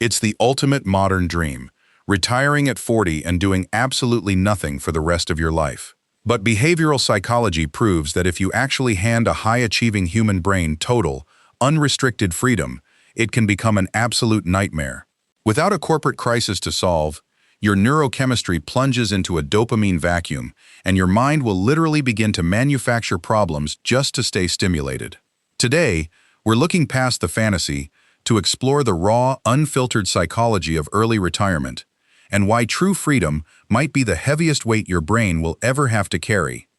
It's the ultimate modern dream, retiring at 40 and doing absolutely nothing for the rest of your life. But behavioral psychology proves that if you actually hand a high-achieving human brain total, unrestricted freedom, it can become an absolute nightmare. Without a corporate crisis to solve, your neurochemistry plunges into a dopamine vacuum, and your mind will literally begin to manufacture problems just to stay stimulated. Today, we're looking past the fantasy to explore the raw, unfiltered psychology of early retirement, and why true freedom might be the heaviest weight your brain will ever have to carry.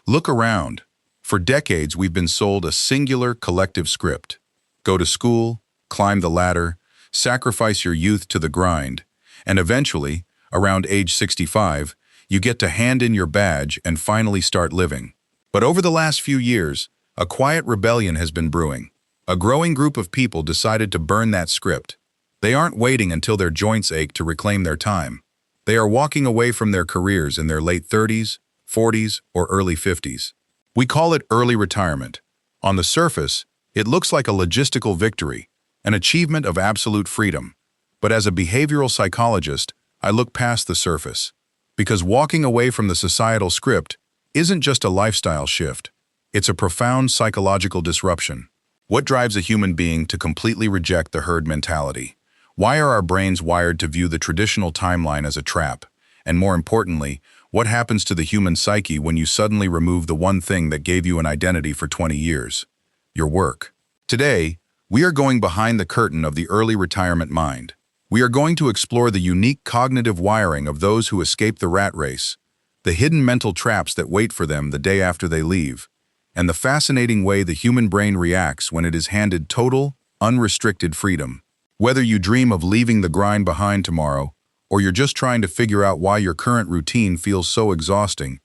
Look around. For decades, we've been sold a singular collective script. Go to school, climb the ladder, sacrifice your youth to the grind, and eventually, around age 65, you get to hand in your badge and finally start living. But over the last few years, a quiet rebellion has been brewing. A growing group of people decided to burn that script. They aren't waiting until their joints ache to reclaim their time. They are walking away from their careers in their late 30s, 40s, or early 50s. We call it early retirement. On the surface, it looks like a logistical victory, an achievement of absolute freedom. But as a behavioral psychologist, I look past the surface. Because walking away from the societal script isn't just a lifestyle shift. It's a profound psychological disruption. What drives a human being to completely reject the herd mentality? Why are our brains wired to view the traditional timeline as a trap? And more importantly, what happens to the human psyche when you suddenly remove the one thing that gave you an identity for 20 years? Your work. Today, we are going behind the curtain of the early retirement mind. We are going to explore the unique cognitive wiring of those who escape the rat race, the hidden mental traps that wait for them the day after they leave, and the fascinating way the human brain reacts when it is handed total, unrestricted freedom. Whether you dream of leaving the grind behind tomorrow, or you're just trying to figure out why your current routine feels so exhausting,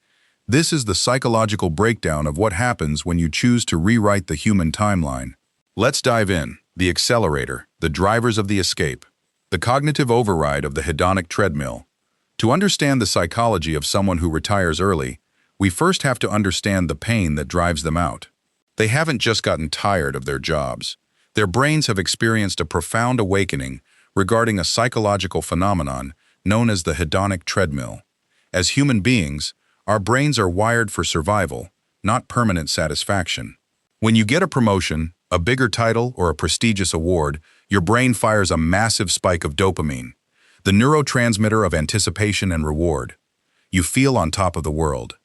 this is the psychological breakdown of what happens when you choose to rewrite the human timeline. Let's dive in. The Accelerator, the drivers of the escape, the cognitive override of the hedonic treadmill. To understand the psychology of someone who retires early, we first have to understand the pain that drives them out. They haven't just gotten tired of their jobs. Their brains have experienced a profound awakening regarding a psychological phenomenon known as the hedonic treadmill. As human beings, our brains are wired for survival, not permanent satisfaction. When you get a promotion, a bigger title, or a prestigious award, your brain fires a massive spike of dopamine, the neurotransmitter of anticipation and reward. You feel on top of the world.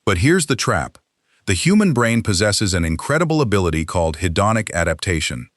But here's the trap. The human brain possesses an incredible ability called hedonic adaptation.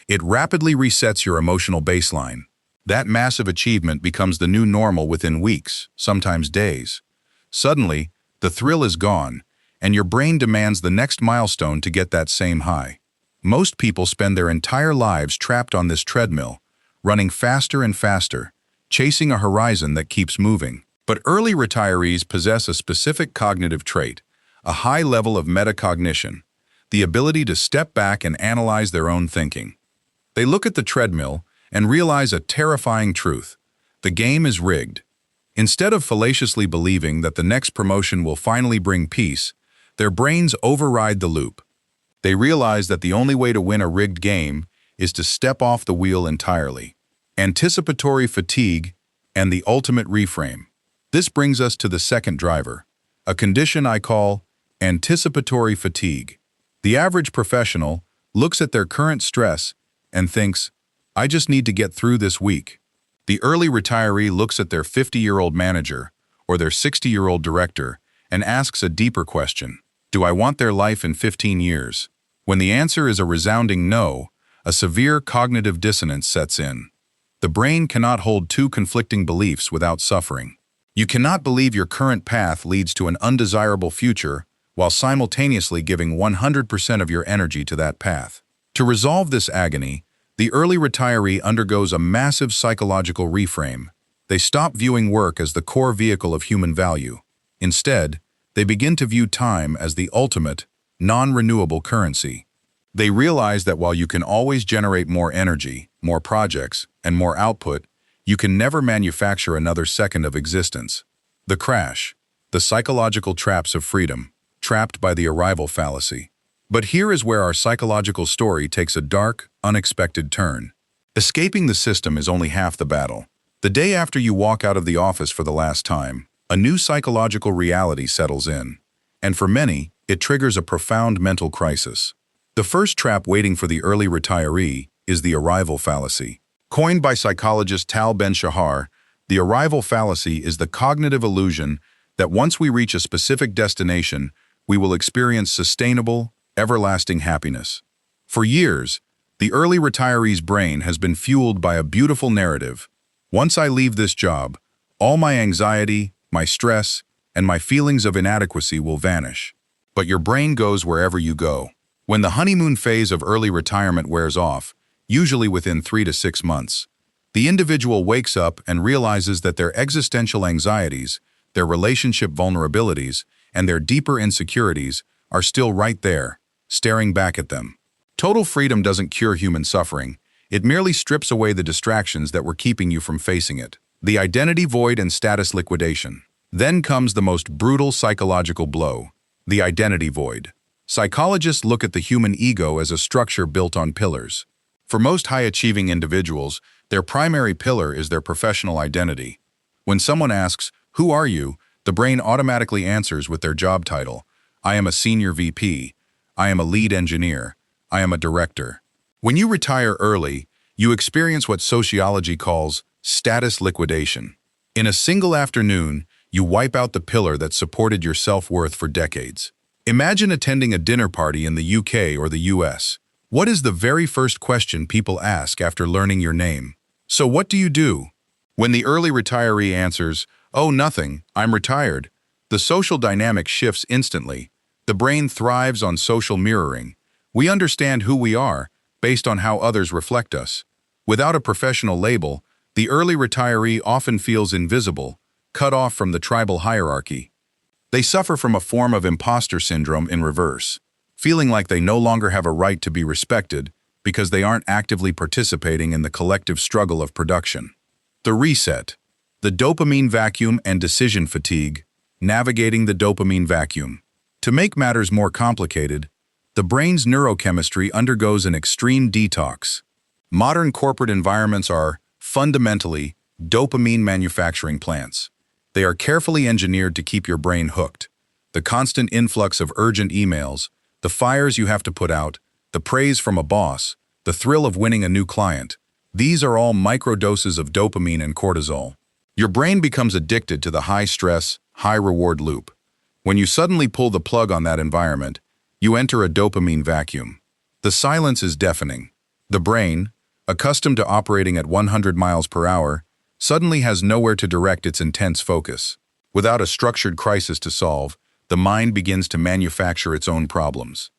It rapidly resets your emotional baseline. That massive achievement becomes the new normal within weeks, sometimes days. Suddenly, the thrill is gone, and your brain demands the next milestone to get that same high. Most people spend their entire lives trapped on this treadmill, running faster and faster, chasing a horizon that keeps moving. But early retirees possess a specific cognitive trait, a high level of metacognition, the ability to step back and analyze their own thinking. They look at the treadmill and realize a terrifying truth. The game is rigged. Instead of fallaciously believing that the next promotion will finally bring peace, their brains override the loop. They realize that the only way to win a rigged game is to step off the wheel entirely. Anticipatory fatigue and the ultimate reframe. This brings us to the second driver, a condition I call anticipatory fatigue. The average professional looks at their current stress and thinks, I just need to get through this week. The early retiree looks at their 50-year-old manager or their 60-year-old director and asks a deeper question. Do I want their life in 15 years? When the answer is a resounding no, a severe cognitive dissonance sets in. The brain cannot hold two conflicting beliefs without suffering. You cannot believe your current path leads to an undesirable future while simultaneously giving 100% of your energy to that path. To resolve this agony, the early retiree undergoes a massive psychological reframe. They stop viewing work as the core vehicle of human value. Instead, they begin to view time as the ultimate, non-renewable currency. They realize that while you can always generate more energy, more projects, and more output, you can never manufacture another second of existence. The crash, the psychological traps of freedom, trapped by the arrival fallacy. But here is where our psychological story takes a dark, unexpected turn. Escaping the system is only half the battle. The day after you walk out of the office for the last time, a new psychological reality settles in. And for many, it triggers a profound mental crisis. The first trap waiting for the early retiree is the arrival fallacy. Coined by psychologist Tal Ben-Shahar, the arrival fallacy is the cognitive illusion that once we reach a specific destination, we will experience sustainable, everlasting happiness. For years, the early retiree's brain has been fueled by a beautiful narrative. Once I leave this job, all my anxiety, my stress, and my feelings of inadequacy will vanish. But your brain goes wherever you go. When the honeymoon phase of early retirement wears off, usually within 3 to 6 months, the individual wakes up and realizes that their existential anxieties, their relationship vulnerabilities, and their deeper insecurities are still right there, staring back at them. Total freedom doesn't cure human suffering. It merely strips away the distractions that were keeping you from facing it. The identity void and status liquidation. Then comes the most brutal psychological blow, the identity void. Psychologists look at the human ego as a structure built on pillars. For most high-achieving individuals, their primary pillar is their professional identity. When someone asks, "Who are you?" the brain automatically answers with their job title. I am a senior VP. I am a lead engineer. I am a director. When you retire early, you experience what sociology calls status liquidation. In a single afternoon, you wipe out the pillar that supported your self-worth for decades. Imagine attending a dinner party in the UK or the US. What is the very first question people ask after learning your name? So what do you do? When the early retiree answers, "Oh, nothing, I'm retired," the social dynamic shifts instantly. The brain thrives on social mirroring. We understand who we are based on how others reflect us. Without a professional label, the early retiree often feels invisible, cut off from the tribal hierarchy. They suffer from a form of imposter syndrome in reverse, feeling like they no longer have a right to be respected because they aren't actively participating in the collective struggle of production. The reset, the dopamine vacuum and decision fatigue, navigating the dopamine vacuum. To make matters more complicated, the brain's neurochemistry undergoes an extreme detox. Modern corporate environments are, fundamentally, dopamine manufacturing plants. They are carefully engineered to keep your brain hooked. The constant influx of urgent emails, the fires you have to put out, the praise from a boss, the thrill of winning a new client, these are all microdoses of dopamine and cortisol. Your brain becomes addicted to the high-stress, high-reward loop. When you suddenly pull the plug on that environment, you enter a dopamine vacuum. The silence is deafening. The brain, accustomed to operating at 100 miles per hour, suddenly has nowhere to direct its intense focus. Without a structured crisis to solve, the mind begins to manufacture its own problems.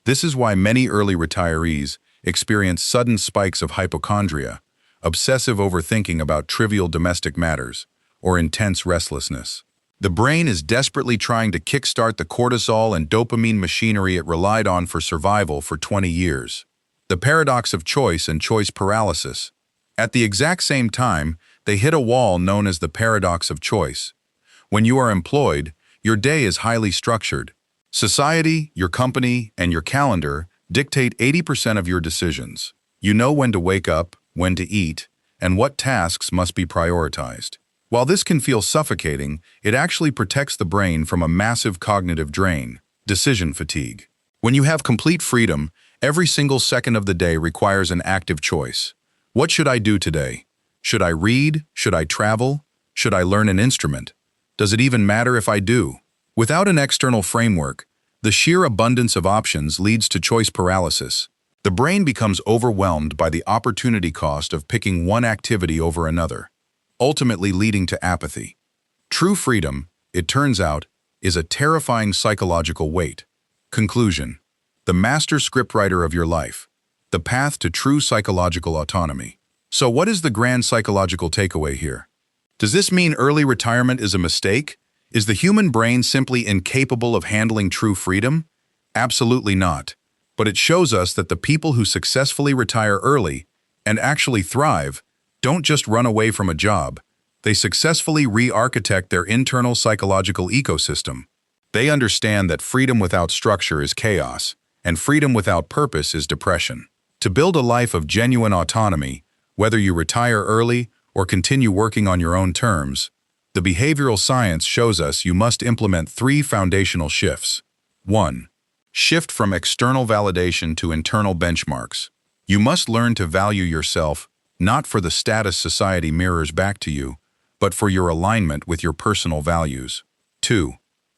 This is why many early retirees experience sudden spikes of hypochondria, obsessive overthinking about trivial domestic matters, or intense restlessness. The brain is desperately trying to kickstart the cortisol and dopamine machinery it relied on for survival for 20 years. The paradox of choice and choice paralysis. At the exact same time, they hit a wall known as the paradox of choice. When you are employed, your day is highly structured. Society, your company, and your calendar dictate 80% of your decisions. You know when to wake up, when to eat, and what tasks must be prioritized. While this can feel suffocating, it actually protects the brain from a massive cognitive drain, decision fatigue. When you have complete freedom, every single second of the day requires an active choice. What should I do today? Should I read? Should I travel? Should I learn an instrument? Does it even matter if I do? Without an external framework, the sheer abundance of options leads to choice paralysis. The brain becomes overwhelmed by the opportunity cost of picking one activity over another, ultimately leading to apathy. True freedom, it turns out, is a terrifying psychological weight. Conclusion: the master scriptwriter of your life, the path to true psychological autonomy. So what is the grand psychological takeaway here? Does this mean early retirement is a mistake? Is the human brain simply incapable of handling true freedom? Absolutely not. But it shows us that the people who successfully retire early and actually thrive don't just run away from a job. They successfully re-architect their internal psychological ecosystem. They understand that freedom without structure is chaos, and freedom without purpose is depression. To build a life of genuine autonomy, Whether you retire early or continue working on your own terms, the behavioral science shows us you must implement 3 foundational shifts. 1. Shift from external validation to internal benchmarks. You must learn to value yourself not for the status society mirrors back to you, but for your alignment with your personal values. 2.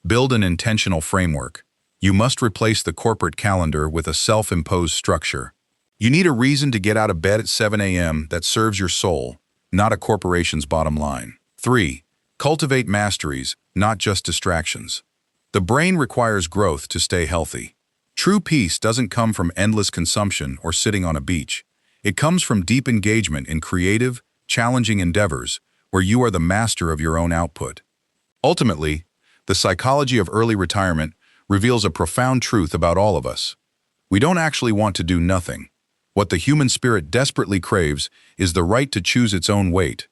Build an intentional framework. You must replace the corporate calendar with a self-imposed structure. You need a reason to get out of bed at 7 a.m. that serves your soul, not a corporation's bottom line. 3. Cultivate masteries, not just distractions. The brain requires growth to stay healthy. True peace doesn't come from endless consumption or sitting on a beach. It comes from deep engagement in creative, challenging endeavors where you are the master of your own output. Ultimately, the psychology of early retirement reveals a profound truth about all of us. We don't actually want to do nothing. What the human spirit desperately craves is the right to choose its own weight.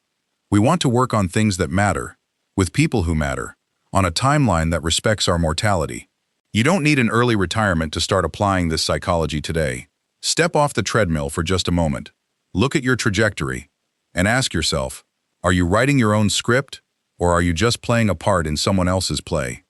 We want to work on things that matter, with people who matter, on a timeline that respects our mortality. You don't need an early retirement to start applying this psychology today. Step off the treadmill for just a moment. Look at your trajectory and ask yourself, are you writing your own script, or are you just playing a part in someone else's play?